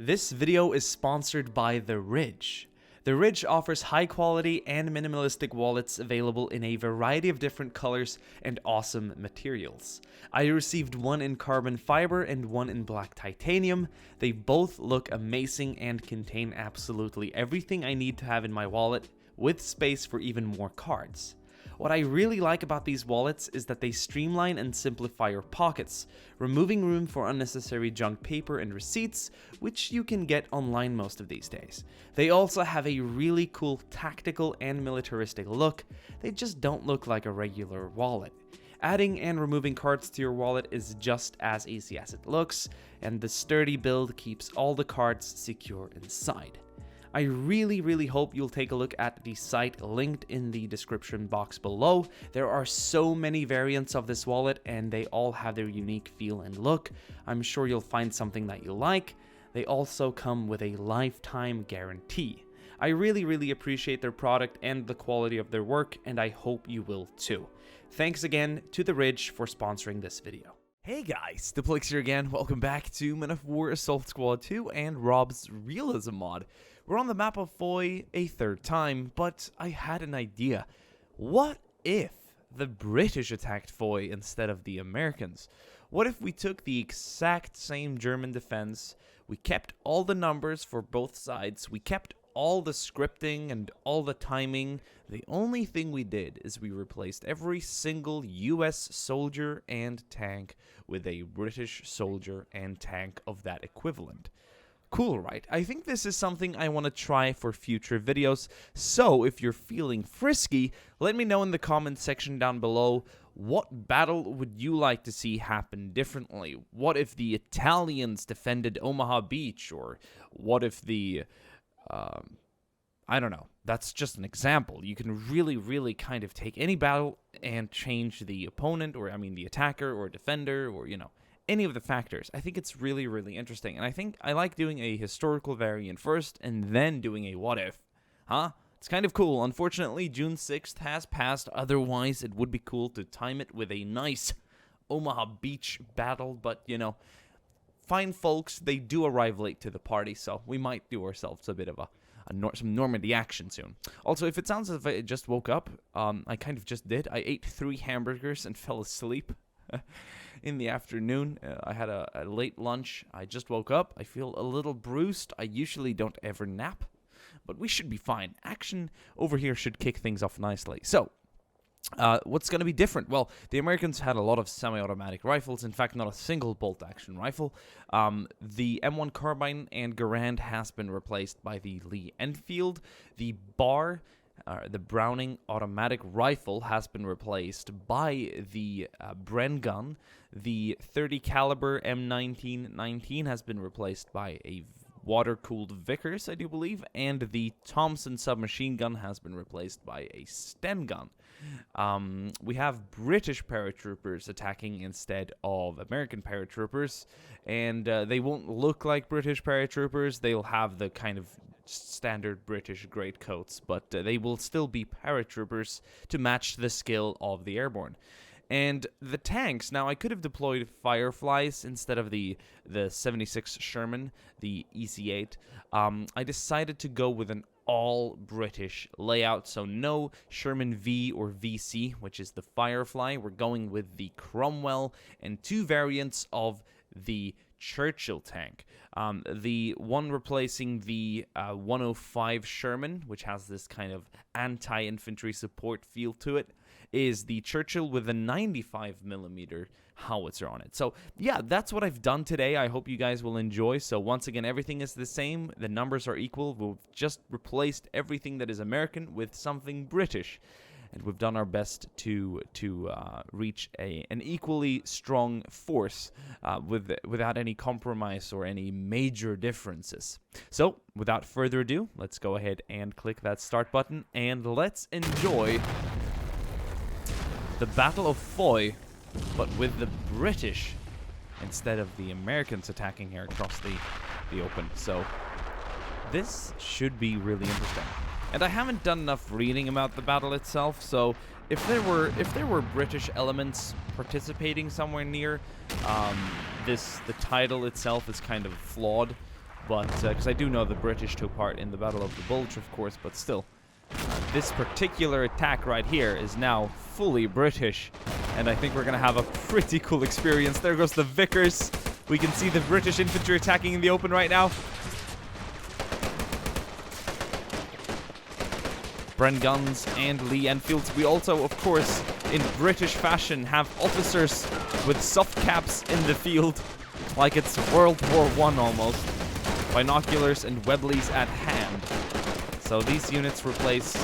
This video is sponsored by The Ridge. The Ridge offers high quality and minimalistic wallets available in a variety of different colors and awesome materials. I received one in carbon fiber and one in black titanium. They both look amazing and contain absolutely everything I need to have in my wallet, with space for even more cards. What I really like about these wallets is that they streamline and simplify your pockets, removing room for unnecessary junk paper and receipts, which you can get online most of these days. They also have a really cool tactical and militaristic look. They just don't look like a regular wallet. Adding and removing cards to your wallet is just as easy as it looks, and the sturdy build keeps all the cards secure inside. I really hope you'll take a look at the site linked in the description box below. There are so many variants of this wallet and they all have their unique feel and look. I'm sure you'll find something that you like. They also come with a lifetime guarantee. I really appreciate their product and the quality of their work, and I hope you will too. Thanks again to The Ridge for sponsoring this video. Hey guys, Diplex here again. Welcome back to Men of War Assault Squad 2 and RobZ Realism Mod. We're on the map of Foy a third time, but I had an idea. What if the British attacked Foy instead of the Americans? What if we took the exact same German defense, we kept all the numbers for both sides, we kept all the scripting and all the timing. The only thing we did is we replaced every single US soldier and tank with a British soldier and tank of that equivalent. Cool, right? I think this is something I want to try for future videos, so if you're feeling frisky, let me know in the comments section down below, what battle would you like to see happen differently? What if the Italians defended Omaha Beach, or what if the I don't know. That's just an example. You can really kind of take any battle and change the opponent, or the attacker or defender, or any of the factors. I think it's really interesting, and I think I like doing a historical variant first and then doing a what if. It's kind of cool. Unfortunately, June 6th has passed. Otherwise, it would be cool to time it with a nice Omaha Beach battle, but fine folks, they do arrive late to the party, so we might do ourselves a bit of some Normandy action soon. Also, if it sounds as if I just woke up, I kind of just did. I ate 3 hamburgers and fell asleep in the afternoon. I had a late lunch. I just woke up. I feel a little bruised. I usually don't ever nap, but we should be fine. Action over here should kick things off nicely. So, what's going to be different? Well, the Americans had a lot of semi-automatic rifles. In fact, not a single bolt-action rifle. The M1 carbine and Garand has been replaced by the Lee Enfield. The the Browning automatic rifle has been replaced by the Bren gun. The 30 caliber M1919 has been replaced by a water-cooled Vickers, I do believe, and the Thompson submachine gun has been replaced by a Sten gun. We have British paratroopers attacking instead of American paratroopers, and they won't look like British paratroopers. They'll have the kind of standard British greatcoats, but they will still be paratroopers to match the skill of the airborne. And the tanks, now I could have deployed Fireflies instead of the 76 Sherman, the EC-8. I decided to go with an all-British layout, so no Sherman V or VC, which is the Firefly. We're going with the Cromwell and 2 variants of the Churchill tank. The one replacing the 105 Sherman, which has this kind of anti-infantry support feel to it, is the Churchill with a 95mm howitzer on it. So yeah, that's what I've done today. I hope you guys will enjoy. So once again, everything is the same. The numbers are equal. We've just replaced everything that is American with something British. And we've done our best to reach an equally strong force without any compromise or any major differences. So, without further ado, let's go ahead and click that start button, and let's enjoy the Battle of Foy, but with the British instead of the Americans attacking here across the open. So, this should be really interesting. And I haven't done enough reading about the battle itself, so if there were British elements participating somewhere near, the title itself is kind of flawed. but because I do know the British took part in the Battle of the Bulge, of course, but still. This particular attack right here is now fully British, and I think we're going to have a pretty cool experience. There goes the Vickers. We can see the British infantry attacking in the open right now. Bren guns and Lee Enfields. We also, of course, in British fashion, have officers with soft caps in the field, like it's World War I almost. Binoculars and Webleys at hand. So these units replace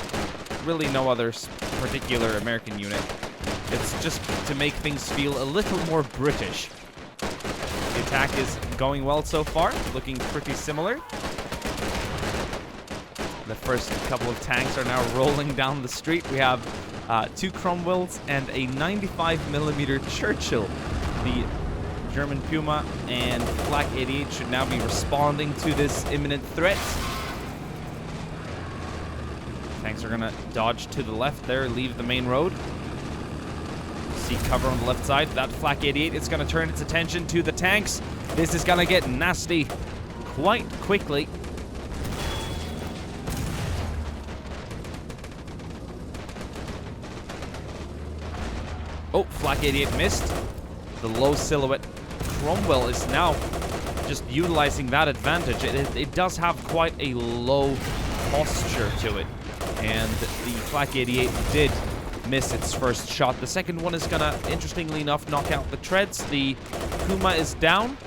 really no other particular American unit. It's just to make things feel a little more British. The attack is going well so far, looking pretty similar. The first couple of tanks are now rolling down the street. We have 2 Cromwells and a 95mm Churchill. The German Puma and Flak 88 should now be responding to this imminent threat. Tanks are going to dodge to the left there, leave the main road. See cover on the left side. That Flak 88 is going to turn its attention to the tanks. This is going to get nasty quite quickly. Oh, Flak 88 missed. The low silhouette Cromwell is now just utilizing that advantage. It does have quite a low posture to it. And the Flak 88 did miss its first shot. The second one is going to, interestingly enough, knock out the treads. The Puma is down.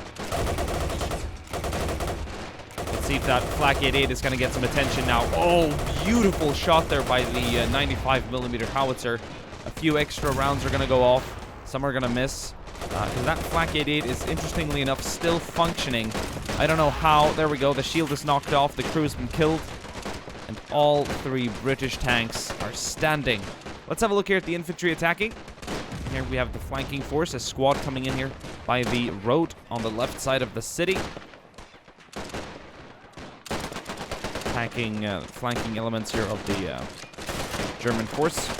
Let's see if that Flak 88 is going to get some attention now. Oh, beautiful shot there by the 95mm howitzer. A few extra rounds are going to go off. Some are going to miss. Because that Flak 88 is, interestingly enough, still functioning. I don't know how. There we go. The shield is knocked off. The crew's been killed. And all 3 British tanks are standing. Let's have a look here at the infantry attacking. Here we have the flanking force. A squad coming in here by the road on the left side of the city. Attacking flanking elements here of the German force.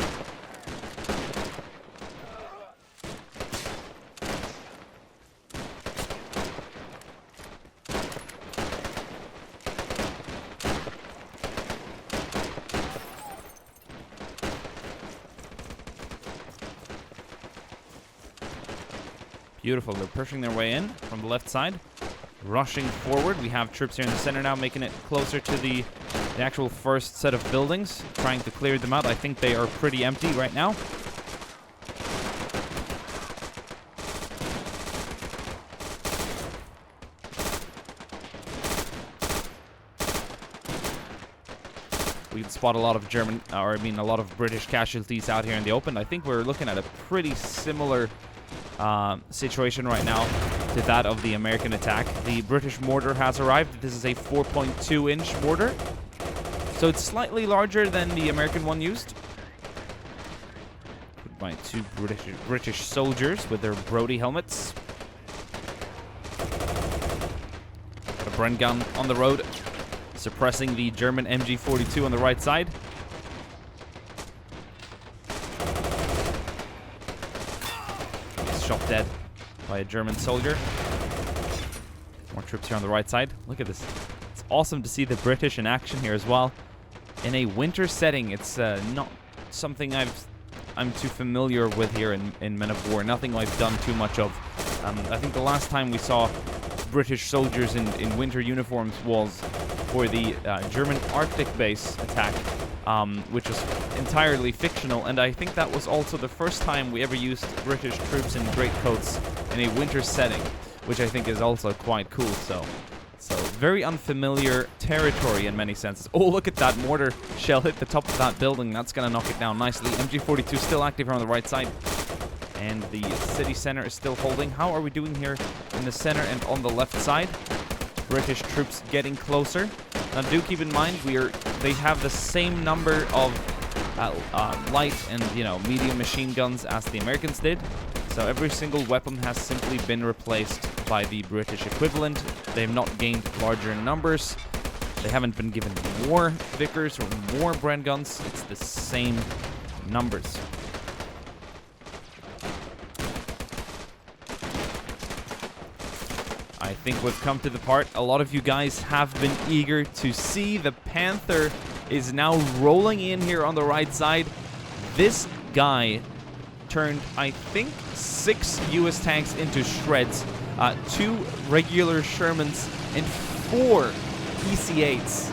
Beautiful. They're pushing their way in from the left side. Rushing forward. We have troops here in the center now, making it closer to the actual first set of buildings. Trying to clear them out. I think they are pretty empty right now. We can spot a lot of a lot of British casualties out here in the open. I think we're looking at a pretty similar situation right now to that of the American attack. The British mortar has arrived. This is a 4.2-inch mortar, so it's slightly larger than the American one used. Put by 2 British soldiers with their Brody helmets. Got a Bren gun on the road, suppressing the German MG42 on the right side. Shot dead by a German soldier. More troops here on the right side. Look at this. It's awesome to see the British in action here as well. In a winter setting, it's not something I'm too familiar with here in Men of War. Nothing I've done too much of. I think the last time we saw British soldiers in winter uniforms was for the German Arctic base attack, which was entirely fictional, and I think that was also the first time we ever used British troops in greatcoats in a winter setting, which I think is also quite cool. So very unfamiliar territory in many senses. Oh, look at that mortar shell hit the top of that building. That's going to knock it down nicely. MG42 still active here on the right side. And the city center is still holding. How are we doing here in the center and on the left side? British troops getting closer. Now do keep in mind they have the same number of light and medium machine guns as the Americans did. So every single weapon has simply been replaced by the British equivalent. They have not gained larger numbers. They haven't been given more Vickers or more Bren guns. It's the same numbers. I think we've come to the part a lot of you guys have been eager to see. The Panther is now rolling in here on the right side. This guy turned, I think, 6 US tanks into shreds, 2 regular Shermans, and 4 EC8s.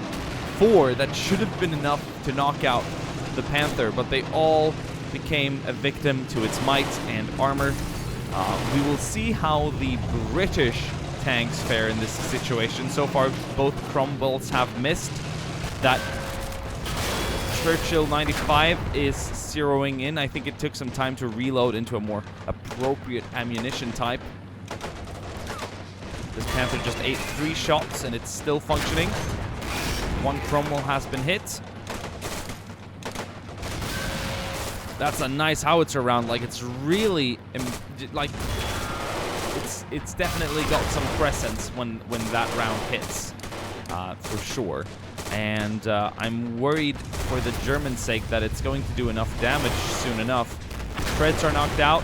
4 that should have been enough to knock out the Panther, but they all became a victim to its might and armor. We will see how the British tanks fare in this situation. So far, both Cromwells have missed. That Churchill 95 is zeroing in. I think it took some time to reload into a more appropriate ammunition type. This Panther just ate 3 shots and it's still functioning. 1 Cromwell has been hit. That's a nice howitzer round. Like, it's really, like, it's definitely got some presence when that round hits, for sure. And I'm worried for the Germans' sake that it's going to do enough damage soon enough. Treads are knocked out,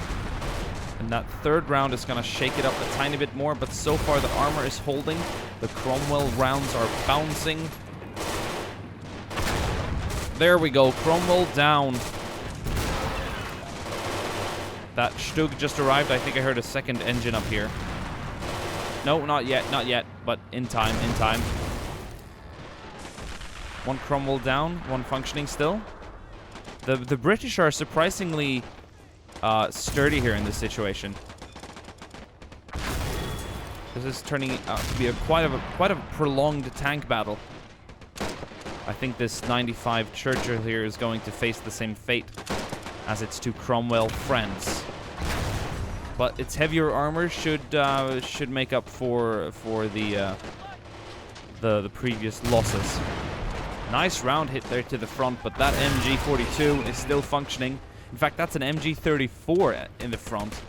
and that 3rd round is going to shake it up a tiny bit more, but so far the armor is holding. The Cromwell rounds are bouncing. There we go, Cromwell down. That Stug just arrived. I think I heard a 2nd engine up here. No, not yet, but in time. 1 Cromwell down, 1 functioning still. The British are surprisingly sturdy here in this situation. This is turning out to be quite a prolonged tank battle. I think this 95 Churchill here is going to face the same fate as its 2 Cromwell friends. But its heavier armor should make up for the previous losses. Nice round hit there to the front, but that MG42 is still functioning. In fact, that's an MG34 in the front.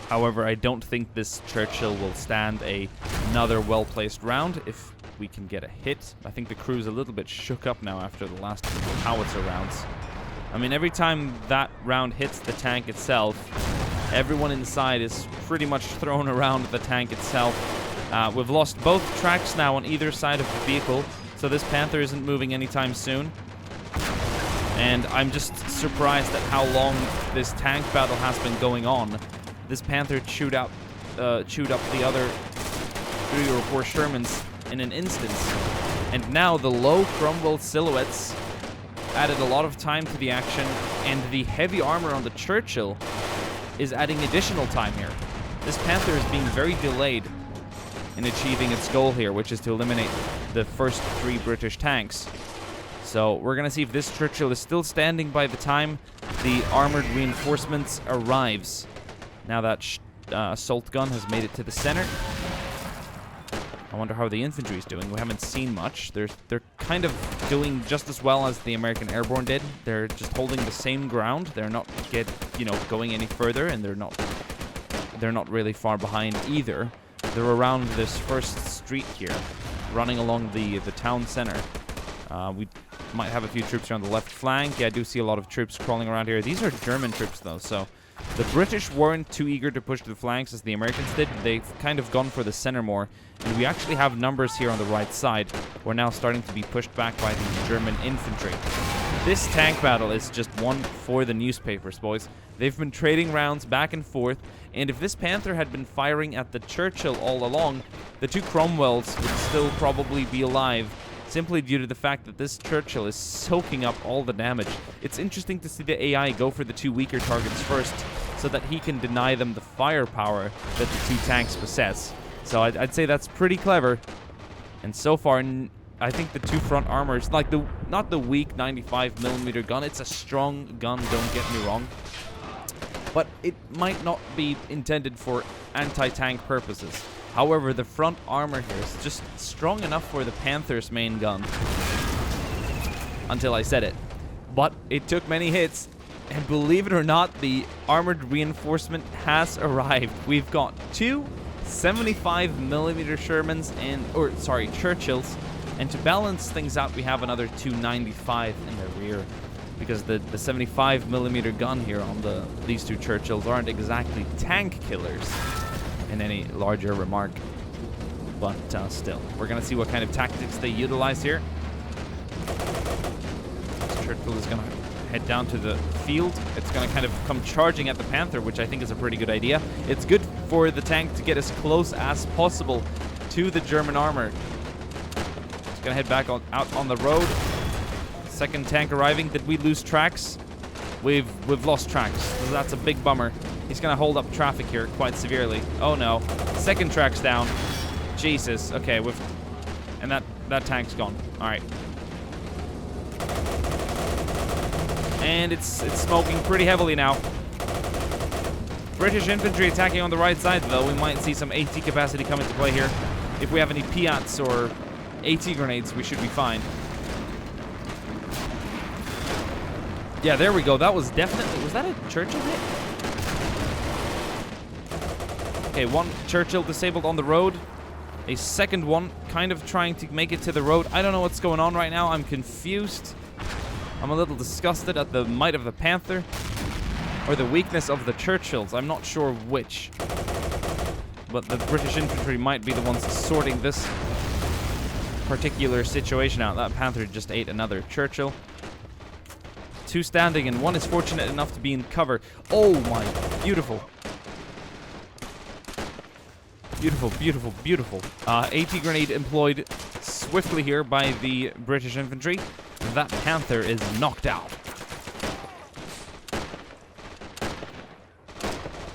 However, I don't think this Churchill will stand another well-placed round if we can get a hit. I think the crew's a little bit shook up now after the last howitzer rounds. I mean, every time that round hits the tank itself, everyone inside is pretty much thrown around the tank itself. We've lost both tracks now on either side of the vehicle, so this Panther isn't moving anytime soon. And I'm just surprised at how long this tank battle has been going on. This Panther chewed up the other 3 or 4 Shermans in an instance. And now the low Cromwell silhouettes added a lot of time to the action, and the heavy armor on the Churchill is adding additional time here. This Panther is being very delayed in achieving its goal here, which is to eliminate the first 3 British tanks. So we're gonna see if this Churchill is still standing by the time the armored reinforcements arrives. Now that assault gun has made it to the center. I wonder how the infantry is doing. We haven't seen much. They're kind of doing just as well as the American Airborne did. They're just holding the same ground. They're not going any further, and they're not really far behind either. They're around this first street here, running along the town center. We might have a few troops here on the left flank. Yeah, I do see a lot of troops crawling around here. These are German troops though, so the British weren't too eager to push to the flanks as the Americans did. They've kind of gone for the center more. And we actually have numbers here on the right side. We're now starting to be pushed back by the German infantry. This tank battle is just one for the newspapers, boys. They've been trading rounds back and forth, and if this Panther had been firing at the Churchill all along, the 2 Cromwells would still probably be alive, simply due to the fact that this Churchill is soaking up all the damage. It's interesting to see the AI go for the 2 weaker targets first, so that he can deny them the firepower that the 2 tanks possess. So I'd say that's pretty clever. And so far, I think the 2 front armors, like not the weak 95mm gun, it's a strong gun, don't get me wrong. But it might not be intended for anti-tank purposes. However, the front armor here is just strong enough for the Panther's main gun. Until I said it. But it took many hits, and believe it or not, the armored reinforcement has arrived. We've got 2 75mm Churchills, and to balance things out, we have another 2 95 in the rear, because the 75mm gun here on these 2 Churchills aren't exactly tank killers. in any larger remark. But still, we're going to see what kind of tactics they utilize here. Churchill is going to head down to the field. It's going to kind of come charging at the Panther, which I think is a pretty good idea. It's good for the tank to get as close as possible to the German armor. It's going to head back out on the road. Second tank arriving. Did we lose tracks? We've lost tracks. So that's a big bummer. He's going to hold up traffic here quite severely. Oh no. Second track's down. Jesus. Okay, and that tank's gone. All right. And it's smoking pretty heavily now. British infantry attacking on the right side, though. We might see some AT capacity come into play here. If we have any Piats or AT grenades, we should be fine. Yeah, there we go. That was definitely... Was that a Churchill hit? Okay, one Churchill disabled on the road. A second one kind of trying to make it to the road. I don't know what's going on right now. I'm confused. I'm a little disgusted at the might of the Panther or the weakness of the Churchills. I'm not sure which. But the British infantry might be the ones sorting this particular situation out. That Panther just ate another Churchill. Two standing, and one is fortunate enough to be in cover. Oh my, beautiful. Beautiful, beautiful, beautiful. AT grenade employed swiftly here by the British infantry. That Panther is knocked out.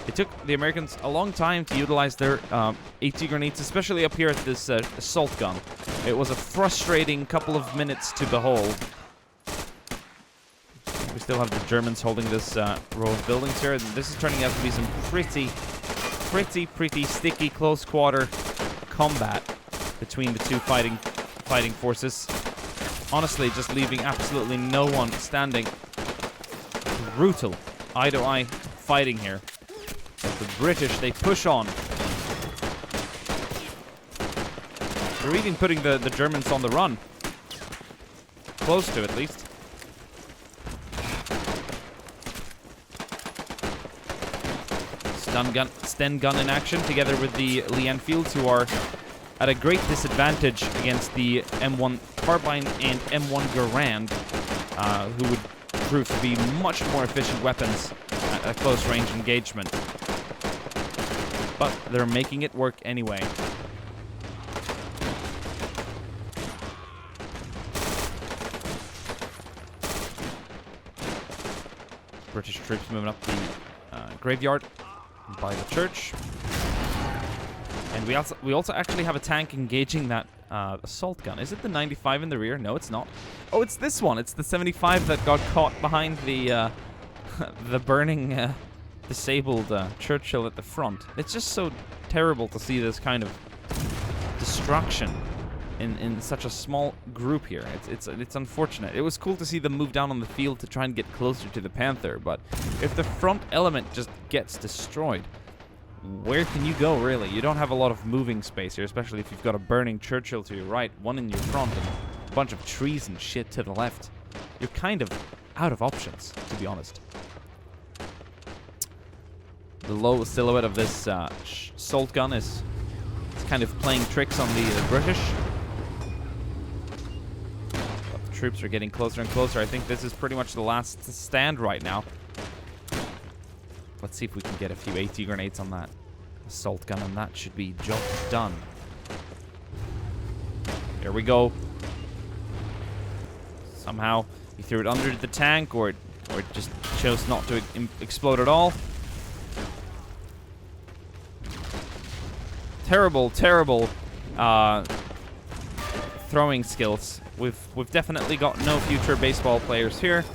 It took the Americans a long time to utilize their AT grenades, especially up here at this assault gun. It was a frustrating couple of minutes to behold. We still have the Germans holding this row of buildings here, and this is turning out to be some pretty sticky close quarter combat between the two fighting forces. Honestly, just leaving absolutely no one standing. Brutal eye-to-eye fighting here. But the British, they push on. They're even putting the Germans on the run. Close to, at least. Sten gun in action together with the Lee Enfields, who are at a great disadvantage against the M1 Carbine and M1 Garand, who would prove to be much more efficient weapons at a close range engagement. But they're making it work anyway. British troops moving up the graveyard by the church. And we also actually have a tank engaging that assault gun. Is it the 95 in the rear? No, it's not. Oh, it's this one. It's the 75 that got caught behind the the burning disabled Churchill at the front. It's just so terrible to see this kind of destruction in such a small group here. It's unfortunate. It was cool to see them move down on the field to try and get closer to the Panther, but if the front element just gets destroyed, where can you go, really? You don't have a lot of moving space here, especially if you've got a burning Churchill to your right, one in your front, and a bunch of trees and shit to the left. You're kind of out of options, to be honest. The low silhouette of this assault gun is kind of playing tricks on the British. But the troops are getting closer and closer. I think this is pretty much the last stand right now. Let's see if we can get a few AT grenades on that assault gun, and that should be job done. There we go. Somehow he threw it under the tank, or it just chose not to explode at all. Terrible throwing skills. We've definitely got no future baseball players here.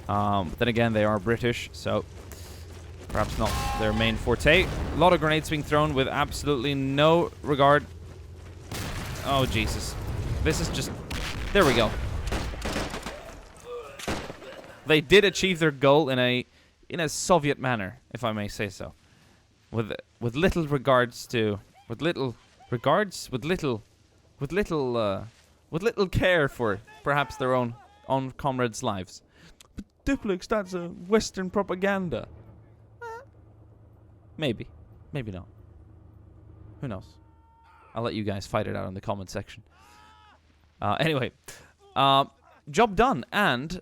But then again, they are British, so perhaps not their main forte. A lot of grenades being thrown with absolutely no regard. Oh, Jesus. This is just... There we go. They did achieve their goal in a Soviet manner, if I may say so. With little regards to... With little care for perhaps their own comrades' lives. But Diplex, that's a Western propaganda. Maybe. Maybe not. Who knows? I'll let you guys fight it out in the comment section. Anyway, job done. And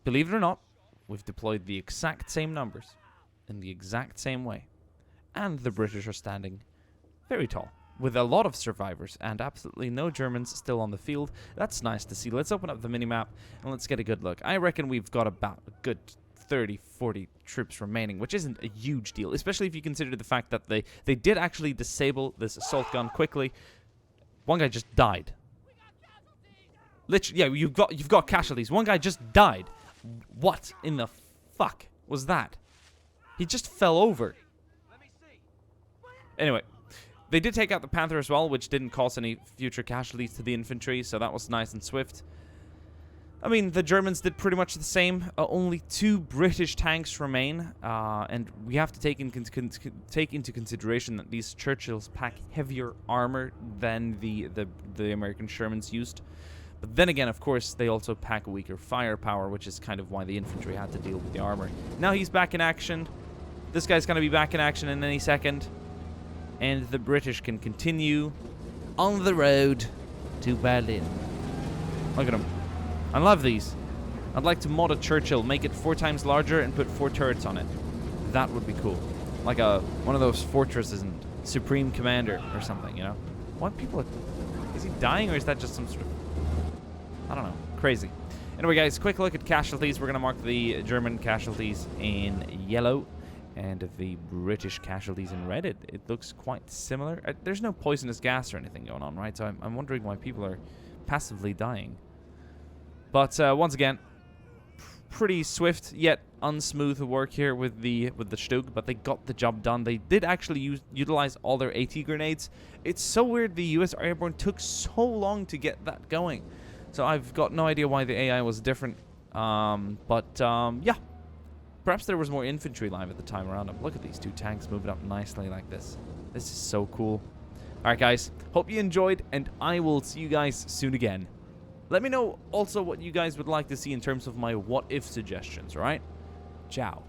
believe it or not, we've deployed the exact same numbers in the exact same way. And the British are standing very tall, with a lot of survivors and absolutely no Germans still on the field. That's nice to see. Let's open up the minimap and let's get a good look. I reckon we've got about a good 30, 40 troops remaining, which isn't a huge deal, especially if you consider the fact that they did actually disable this assault gun quickly. One guy just died. Literally, yeah, you've got casualties. One guy just died. What in the fuck was that? He just fell over. Anyway, they did take out the Panther as well, which didn't cause any future casualties to the infantry, so that was nice and swift. I mean, the Germans did pretty much the same. Only 2 British tanks remain, and we have to take into consideration that these Churchills pack heavier armor than the American Shermans used. But then again, of course, they also pack weaker firepower, which is kind of why the infantry had to deal with the armor. Now he's back in action. This guy's going to be back in action in any second. And the British can continue on the road to Berlin. Look at him. I love these. I'd like to mod a Churchill, make it 4 times larger and put 4 turrets on it. That would be cool. Like one of those fortresses in Supreme Commander or something, you know? What people are... Is he dying or is that just some sort of... I don't know. Crazy. Anyway, guys, quick look at casualties. We're going to mark the German casualties in yellow and the British casualties in red. It looks quite similar. There's no poisonous gas or anything going on, right? So I'm wondering why people are passively dying. But once again, pretty swift yet unsmooth work here with the Stug, but they got the job done. They did actually utilize all their AT grenades. It's so weird the US Airborne took so long to get that going. So I've got no idea why the AI was different. Yeah. Perhaps there was more infantry live at the time around them. Look at these 2 tanks moving up nicely like this. This is so cool. Alright, guys. Hope you enjoyed, and I will see you guys soon again. Let me know also what you guys would like to see in terms of my what-if suggestions, alright? Ciao.